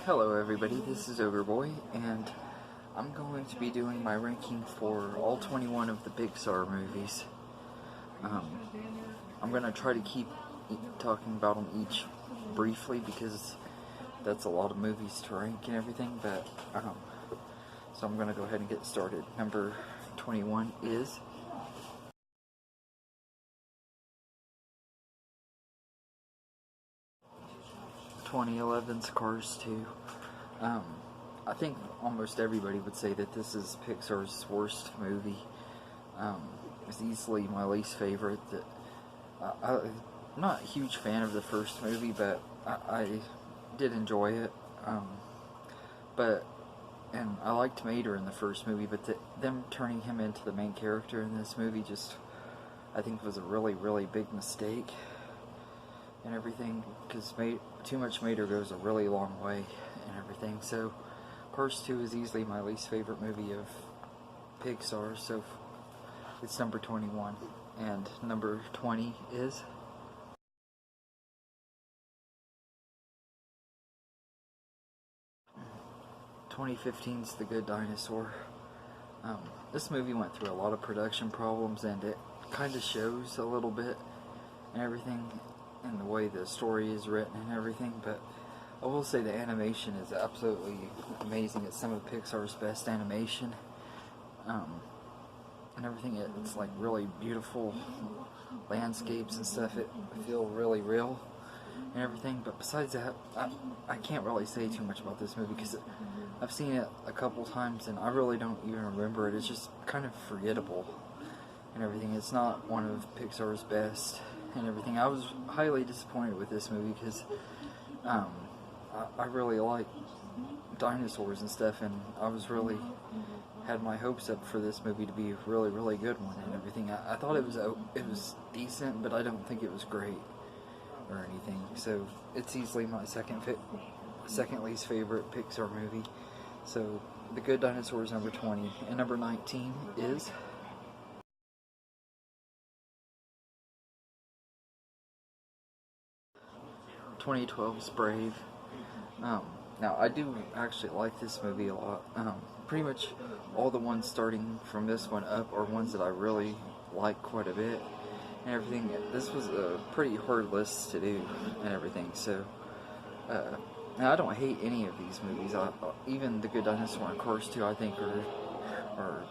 Hello everybody, this is Overboy, and I'm going to be doing my ranking for all 21 of the Pixar movies. I'm going to try to keep talking about them each briefly because that's a lot of movies to rank and everything, but so I'm going to go ahead and get started. Number 21 is 2011's Cars 2. I think almost everybody would say that this is Pixar's worst movie. It's easily my least favorite. I'm not a huge fan of the first movie, but I did enjoy it. And I liked Mater in the first movie, but them turning him into the main character in this movie I think was a really, really big mistake and everything, because too much Mater goes a really long way and everything. So Cars 2 is easily my least favorite movie of Pixar, so it's number 21. And number 20 is 2015's The Good Dinosaur. This movie went through a lot of production problems, and it kind of shows a little bit and everything in the way the story is written and everything, but I will say the animation is absolutely amazing. It's some of Pixar's best animation, and everything. It's like really beautiful landscapes and stuff. It feel really real and everything, but besides that, I can't really say too much about this movie because I've seen it a couple times and I really don't even remember it. It's just kind of forgettable and everything. It's not one of Pixar's best and everything. I was highly disappointed with this movie because I really like dinosaurs and stuff, and I was really had my hopes up for this movie to be a really, really good one and everything. I thought it was decent, but I don't think it was great or anything. So it's easily my second least favorite Pixar movie. So The Good Dinosaur is number 20, and number 19 is 2012's Brave. Now, I do actually like this movie a lot. Pretty much all the ones starting from this one up are ones that I really like quite a bit and everything. This was a pretty hard list to do and everything, so now I don't hate any of these movies. Even The Good Dinosaur and Cars 2 I think are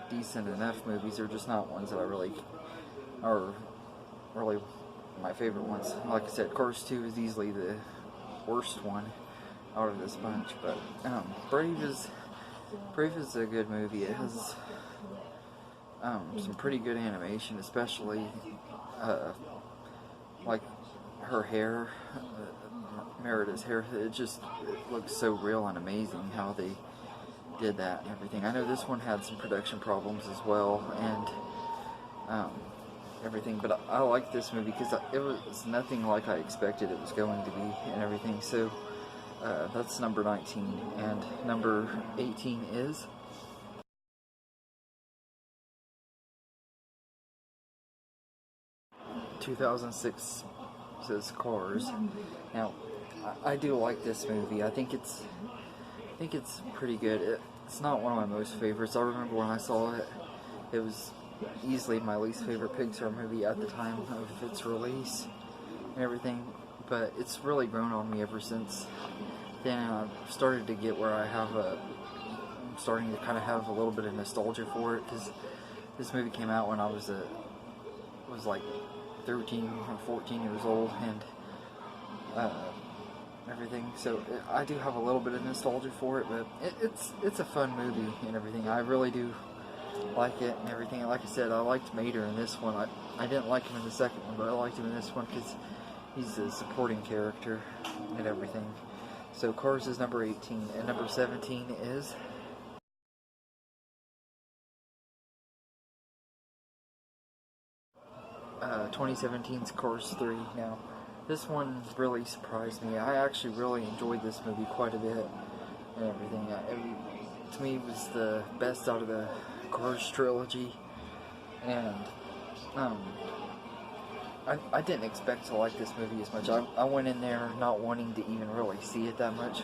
decent enough movies. They're just not ones that I really are really my favorite ones. Like I said, Cars 2 is easily the worst one out of this bunch, but Brave is a good movie. It has some pretty good animation, especially like her hair, Merida's hair. It looks so real and amazing how they did that and everything. I know this one had some production problems as well and everything, but I like this movie because it was nothing like I expected it was going to be and everything. So that's number 19, and number 18 is 2006's Cars. Now, I do like this movie. I think it's pretty good. It's not one of my most favorites. I remember when I saw it, it was easily my least favorite Pixar movie at the time of its release and everything, but it's really grown on me ever since then. I've started to get where I'm starting to kind of have a little bit of nostalgia for it, because this movie came out when I was like 13 or 14 years old and everything, so I do have a little bit of nostalgia for it, but it's a fun movie and everything. I really do like it and everything. Like I said, I liked Mater in this one. I didn't like him in the second one, but I liked him in this one because he's a supporting character and everything. So Cars is number 18, and number 17 is 2017's Cars 3. Now, this one really surprised me. I actually really enjoyed this movie quite a bit and everything. To me, it was the best out of the Cars trilogy, and I didn't expect to like this movie as much. I went in there not wanting to even really see it that much,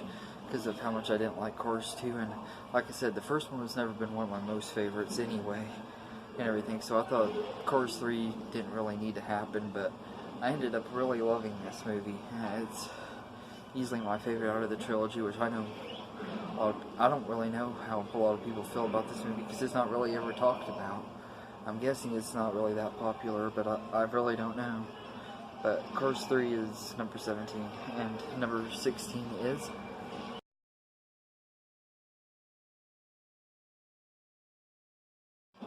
because of how much I didn't like Cars 2, and like I said, the first one has never been one of my most favorites anyway, and everything, so I thought Cars 3 didn't really need to happen, but I ended up really loving this movie. It's easily my favorite out of the trilogy, which I know, I don't really know how a lot of people feel about this movie, because it's not really ever talked about. I'm guessing it's not really that popular, but I really don't know. But Cars 3 is number 17, and number 16 is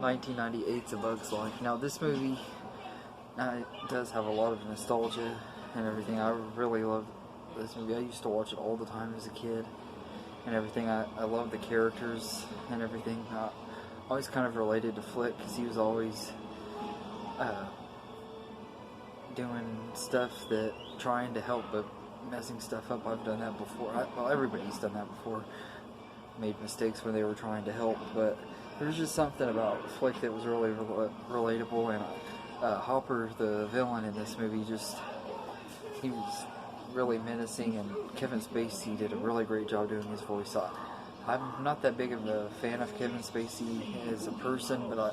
1998's A Bug's Life. Now this movie does have a lot of nostalgia and everything. I really love this movie. I used to watch it all the time as a kid and everything. I love the characters and everything. I always kind of related to Flick because he was always doing stuff that trying to help but messing stuff up. I've done that before. Well, everybody's done that before. Made mistakes when they were trying to help, but there's just something about Flick that was really relatable, and Hopper, the villain in this movie, he was really menacing, and Kevin Spacey did a really great job doing his voice. I'm not that big of a fan of Kevin Spacey as a person, but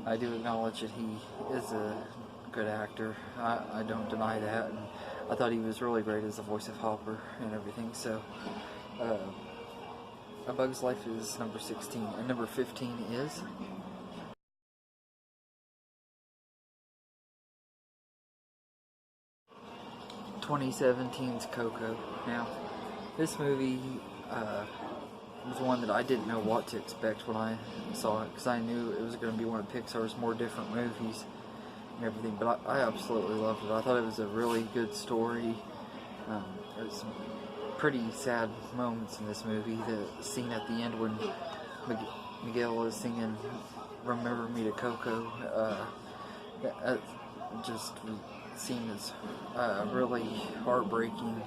I do acknowledge that he is a good actor. I don't deny that, and I thought he was really great as the voice of Hopper and everything. So A Bug's Life is number 16, and number 15 is 2017's Coco. Now, this movie was one that I didn't know what to expect when I saw it, because I knew it was going to be one of Pixar's more different movies and everything, but I absolutely loved it. I thought it was a really good story. There's some pretty sad moments in this movie. The scene at the end when Miguel is singing "Remember Me" to Coco, just scene is really heartbreaking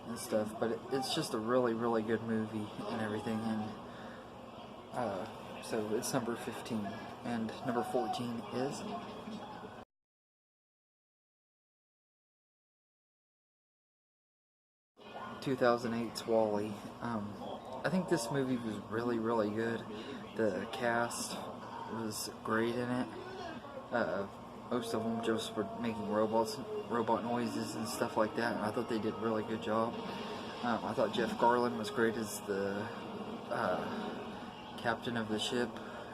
and stuff, but it's just a really, really good movie and everything, and so it's number 15, and number 14 is 2008's Wally. I think this movie was really, really good. The cast was great in it. Most of them just were making robot noises and stuff like that, and I thought they did a really good job. I thought Jeff Garlin was great as the captain of the ship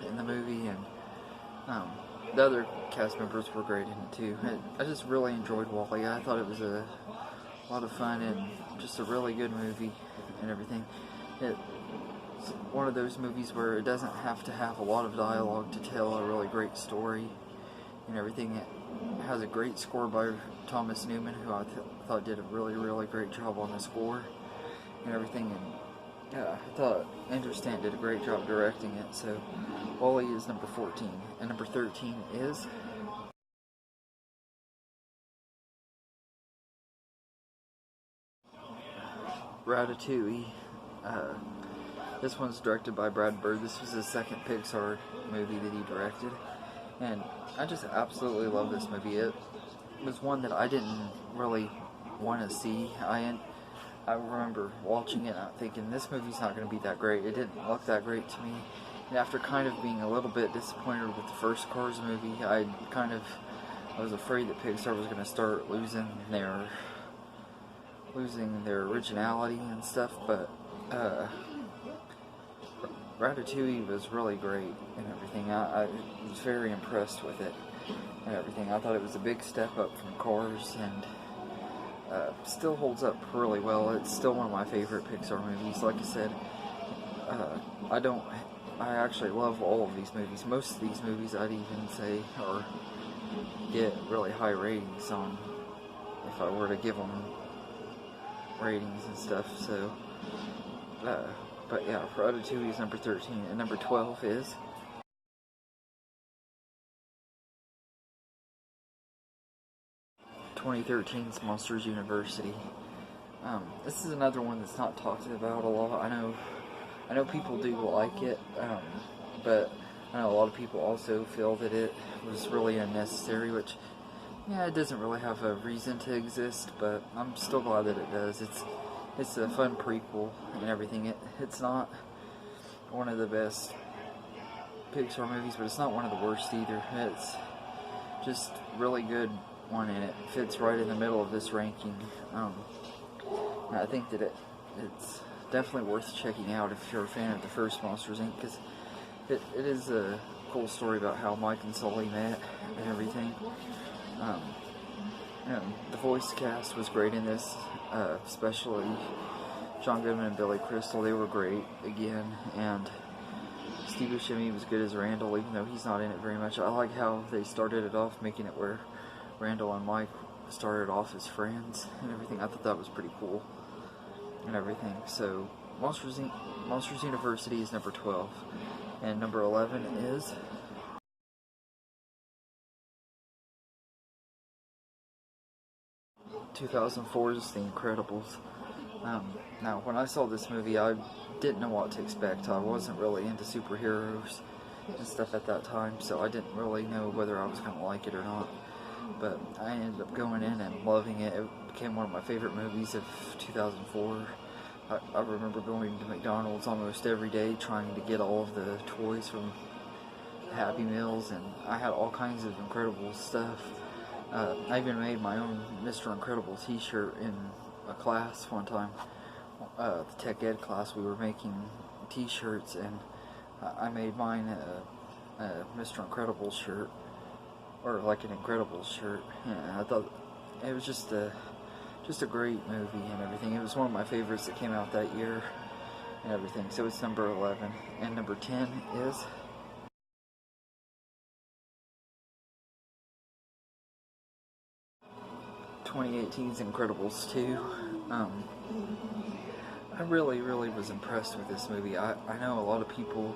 in the movie, and the other cast members were great in it too. I just really enjoyed Wally. I thought it was a lot of fun and just a really good movie and everything. It's one of those movies where it doesn't have to have a lot of dialogue to tell a really great story and everything. It has a great score by Thomas Newman, who I thought did a really, really great job on the score and everything. And I thought Andrew Stanton did a great job directing it. So Wally is number 14, and number 13 is Ratatouille. This one's directed by Brad Bird. This was his second Pixar movie that he directed, and I just absolutely love this movie. It was one that I didn't really want to see. I remember watching it and thinking, this movie's not going to be that great. It didn't look that great to me. And after kind of being a little bit disappointed with the first Cars movie, I was afraid that Pixar was going to start losing their originality and stuff, but Ratatouille was really great and everything. I was very impressed with it and everything. I thought it was a big step up from Cars, and still holds up really well. It's still one of my favorite Pixar movies. Like I said, I actually love all of these movies. Most of these movies I'd even say get really high ratings on, if I were to give them ratings and stuff. So but yeah, Ratatouille is number 13, and number 12 is 2013's Monsters University. This is another one that's not talked about a lot. I know people do like it, but I know a lot of people also feel that it was really unnecessary, which, yeah, it doesn't really have a reason to exist, but I'm still glad that it does. it's a fun prequel and everything. It's not one of the best Pixar movies, but it's not one of the worst either. It's just really good one, and it fits right in the middle of this ranking. I think that it's definitely worth checking out if you're a fan of the first Monsters Inc. because it is a cool story about how Mike and Sully met and everything. And the voice cast was great in this, especially John Goodman and Billy Crystal. They were great again, and Steve Buscemi was good as Randall, even though he's not in it very much. I like how they started it off, making it where Randall and Mike started off as friends and everything. I thought that was pretty cool and everything. So Monsters University is number 12, and number 11 is 2004's The Incredibles. Now, when I saw this movie, I didn't know what to expect. I wasn't really into superheroes and stuff at that time, so I didn't really know whether I was going to like it or not. But I ended up going in and loving it. It became one of my favorite movies of 2004. I remember going to McDonald's almost every day trying to get all of the toys from Happy Meals, and I had all kinds of Incredible stuff. I even made my own Mr. Incredible t-shirt in a class one time. The tech ed class, we were making t-shirts, and I made mine a Mr. Incredible shirt, or like an Incredible shirt. And I thought it was just a great movie and everything. It was one of my favorites that came out that year and everything. So it's number 11, and number 10 is 2018's Incredibles 2. I really was impressed with this movie. I know a lot of people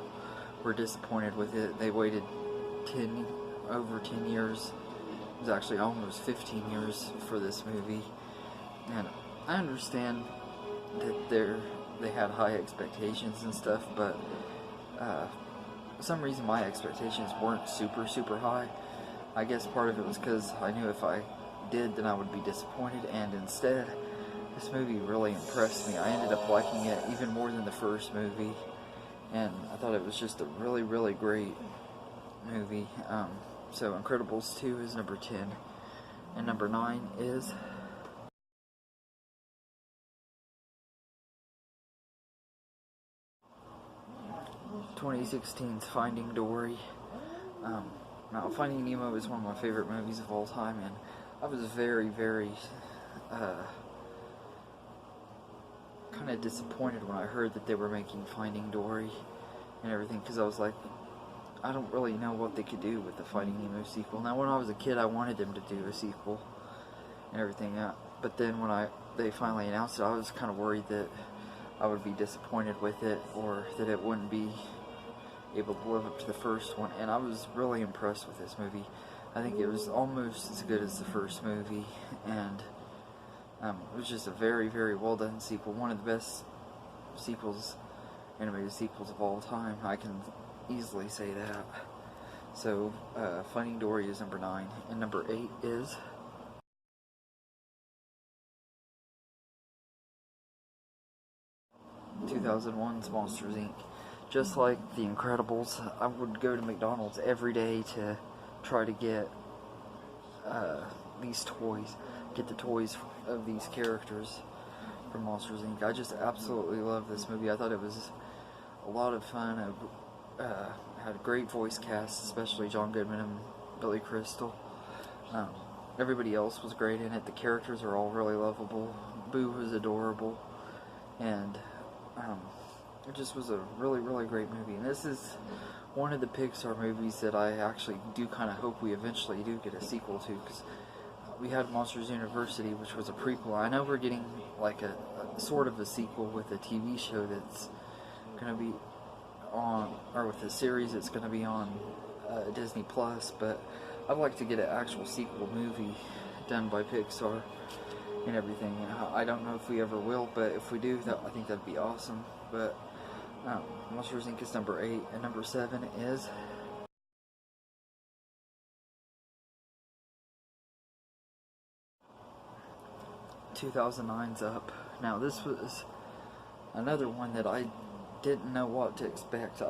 were disappointed with it. They waited over 10 years. It was actually almost 15 years for this movie. And I understand that they had high expectations and stuff, but for some reason my expectations weren't super high. I guess part of it was because I knew if I did, then I would be disappointed, and instead, this movie really impressed me. I ended up liking it even more than the first movie, and I thought it was just a really great movie. So Incredibles 2 is number 10, and number 9 is 2016's Finding Dory. Now, Finding Nemo is one of my favorite movies of all time, and I was very kind of disappointed when I heard that they were making Finding Dory and everything, because I was like, I don't really know what they could do with the Finding Nemo sequel. Now, when I was a kid, I wanted them to do a sequel and everything, but then when they finally announced it, I was kind of worried that I would be disappointed with it, or that it wouldn't be able to live up to the first one, and I was really impressed with this movie. I think it was almost as good as the first movie, and it was just a very well done sequel. One of the best animated sequels of all time. I can easily say that. So, Finding Dory is number 9, and number 8 is 2001's Monsters Inc. Just like The Incredibles, I would go to McDonald's every day to try to get these toys, get the toys of these characters from Monsters Inc. I just absolutely love this movie. I thought it was a lot of fun. It had a great voice cast, especially John Goodman and Billy Crystal. Everybody else was great in it. The characters are all really lovable. Boo was adorable, and it just was a really great movie. And this is one of the Pixar movies that I actually do kind of hope we eventually do get a sequel to, because we had Monsters University, which was a prequel. I know we're getting like a sort of a sequel with a TV show that's going to be on, or with a series that's going to be on Disney Plus, but I'd like to get an actual sequel movie done by Pixar and everything. I don't know if we ever will, but if we do, I think that'd be awesome. But Monsters Inc. is number 8, and number 7 is 2009's Up. Now, this was another one that I didn't know what to expect.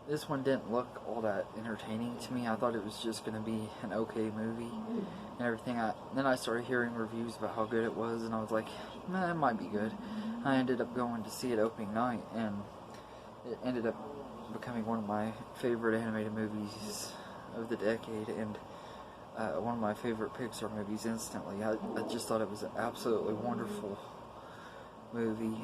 This one didn't look all that entertaining to me. I thought it was just going to be an okay movie and everything. Then I started hearing reviews about how good it was, and I was like, man, it might be good. I ended up going to see it opening night, and it ended up becoming one of my favorite animated movies of the decade, and one of my favorite Pixar movies instantly. I just thought it was an absolutely wonderful movie.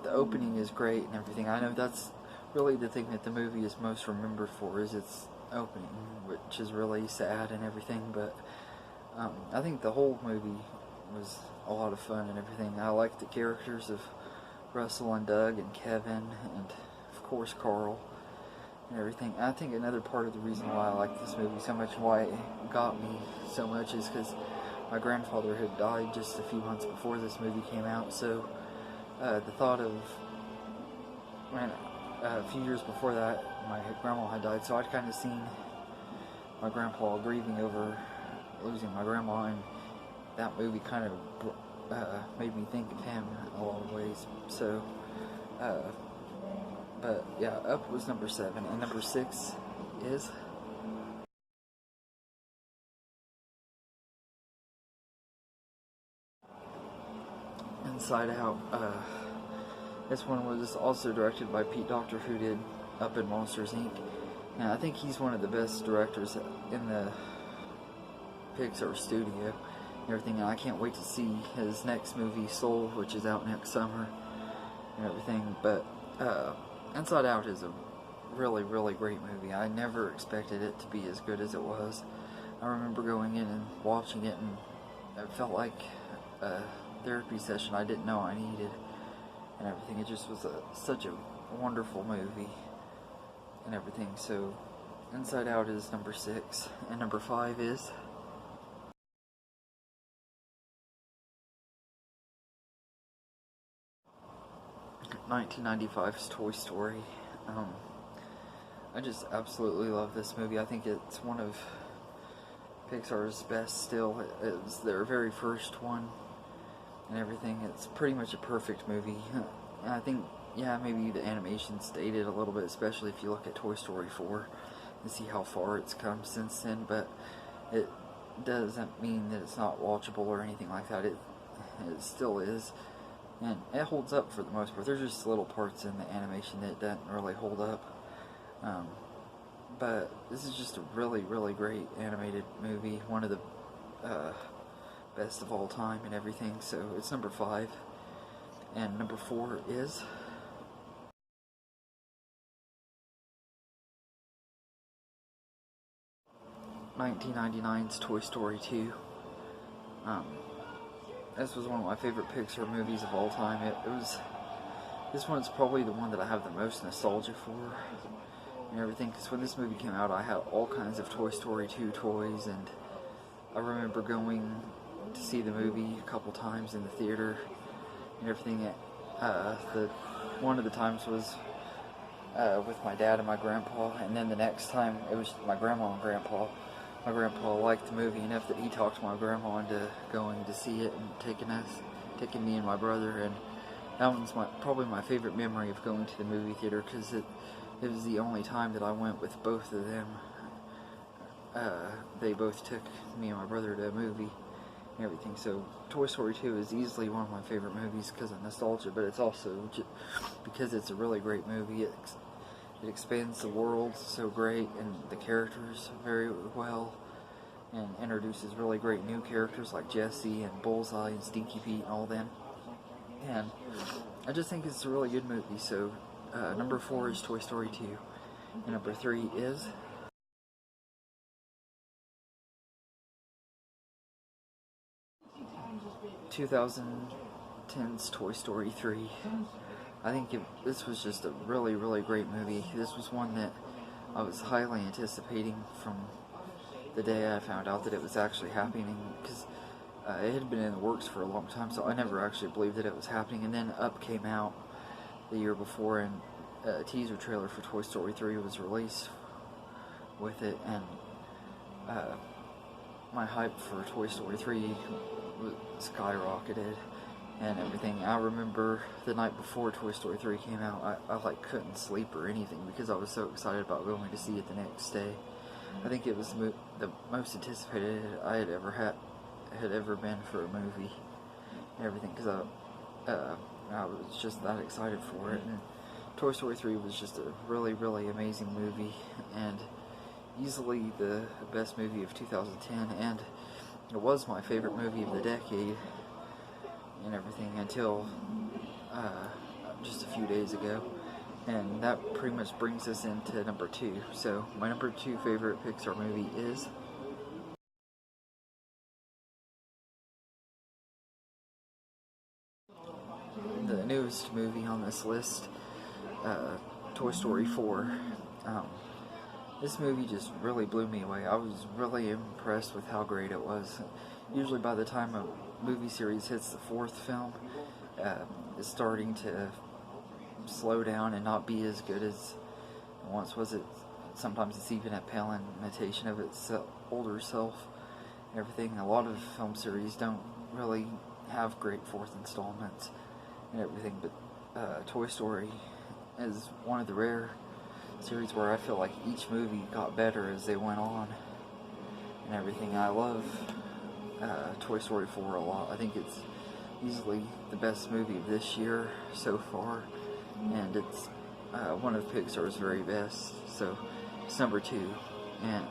The opening is great and everything. I know that's really the thing that the movie is most remembered for, is its opening, which is really sad and everything, but I think the whole movie was a lot of fun and everything. I liked the characters of Russell and Doug and Kevin and of course Carl and everything. I think another part of the reason why I like this movie so much, why it got me so much, is because my grandfather had died just a few months before this movie came out, so the thought of when a few years before that my grandma had died, so I'd kind of seen my grandpa grieving over losing my grandma, and that movie kind of made me think of him in a lot of ways. So but yeah, Up was number 7, and number 6 is Inside Out. This one was also directed by Pete Docter, who did Up and Monsters, Inc. And I think he's one of the best directors in the Pixar studio and everything. And I can't wait to see his next movie, Soul, which is out next summer and everything. But Inside Out is a really, really great movie. I never expected it to be as good as it was. I remember going in and watching it, and it felt like a therapy session I didn't know I needed and everything. It just was such a wonderful movie and everything. So Inside Out is number 6, and number 5 is 1995's Toy Story. I just absolutely love this movie. I think it's one of Pixar's best still. It was their very first one and everything. It's pretty much a perfect movie. And I think, yeah, maybe the animation's dated a little bit, especially if you look at Toy Story 4 and see how far it's come since then, but it doesn't mean that it's not watchable or anything like that. It still is, and it holds up for the most part. There's just little parts in the animation that doesn't really hold up, but this is just a really, really great animated movie, one of the best of all time and everything. So it's number 5, and number 4 is 1999's Toy Story 2. This was one of my favorite Pixar movies of all time. This one's probably the one that I have the most nostalgia for and everything, because when this movie came out, I had all kinds of Toy Story 2 toys, and I remember going to see the movie a couple times in the theater and everything. One of the times was with my dad and my grandpa, and then the next time it was my grandma and grandpa. My grandpa liked the movie enough that he talked my grandma into going to see it and taking me and my brother, and that one's probably my favorite memory of going to the movie theater, because it was the only time that I went with both of them. They both took me and my brother to a movie and everything. So Toy Story 2 is easily one of my favorite movies because of nostalgia, but it's also because it's a really great movie. It expands the world so great, and the characters very well, and introduces really great new characters like Jessie and Bullseye and Stinky Pete and all them. And I just think it's a really good movie. So number 4 is Toy Story 2, and number 3 is 2010's Toy Story 3. I think this was just a really, really great movie. This was one that I was highly anticipating from the day I found out that it was actually happening, because it had been in the works for a long time, so I never actually believed that it was happening. And then Up came out the year before, and a teaser trailer for Toy Story 3 was released with it, and my hype for Toy Story 3 skyrocketed and everything. I remember the night before Toy Story 3 came out, I like couldn't sleep or anything because I was so excited about going to see it the next day. I think it was the most anticipated I had ever been for a movie and everything, because I was just that excited for it. And Toy Story 3 was just a really, really amazing movie, and easily the best movie of 2010, and it was my favorite movie of the decade and everything until just a few days ago. And that pretty much brings us into number 2. So my number 2 favorite Pixar movie is the newest movie on this list, Toy Story 4. This movie just really blew me away. I was really impressed with how great it was. Usually by the time a movie series hits the 4th film, it's starting to slow down and not be as good as it once was. Sometimes it's even a pale imitation of its older self and everything. A lot of film series don't really have great 4th installments and everything, but Toy Story is one of the rare series where I feel like each movie got better as they went on and everything. I love Toy Story 4 a lot. I think it's easily the best movie of this year so far, and it's one of Pixar's very best, so it's number 2 and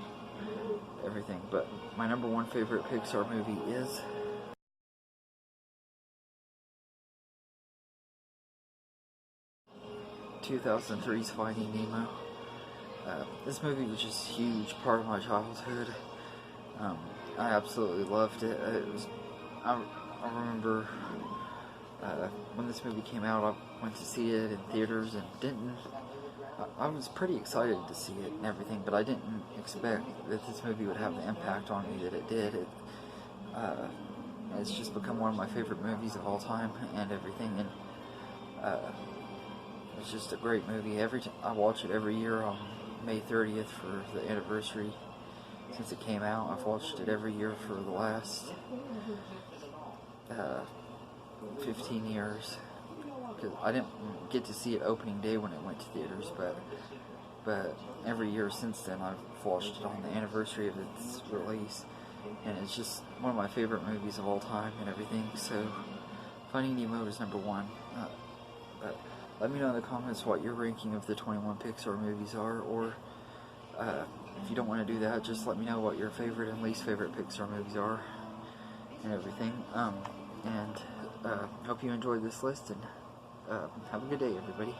everything. But my number 1 favorite Pixar movie is 2003's Finding Nemo. This movie was just a huge part of my childhood. I absolutely loved it. I remember when this movie came out, I went to see it in theaters and I was pretty excited to see it and everything, but I didn't expect that this movie would have the impact on me that it did. It's just become one of my favorite movies of all time and everything, and it's just a great movie. I watch it every year on May 30th for the anniversary since it came out. I've watched it every year for the last 15 years. Because I didn't get to see it opening day when it went to theaters, but every year since then I've watched it on the anniversary of its release, and it's just one of my favorite movies of all time and everything. So Finding Nemo is number 1. But let me know in the comments what your ranking of the 21 Pixar movies are, or if you don't want to do that, just let me know what your favorite and least favorite Pixar movies are and everything. And hope you enjoyed this list, and have a good day, everybody.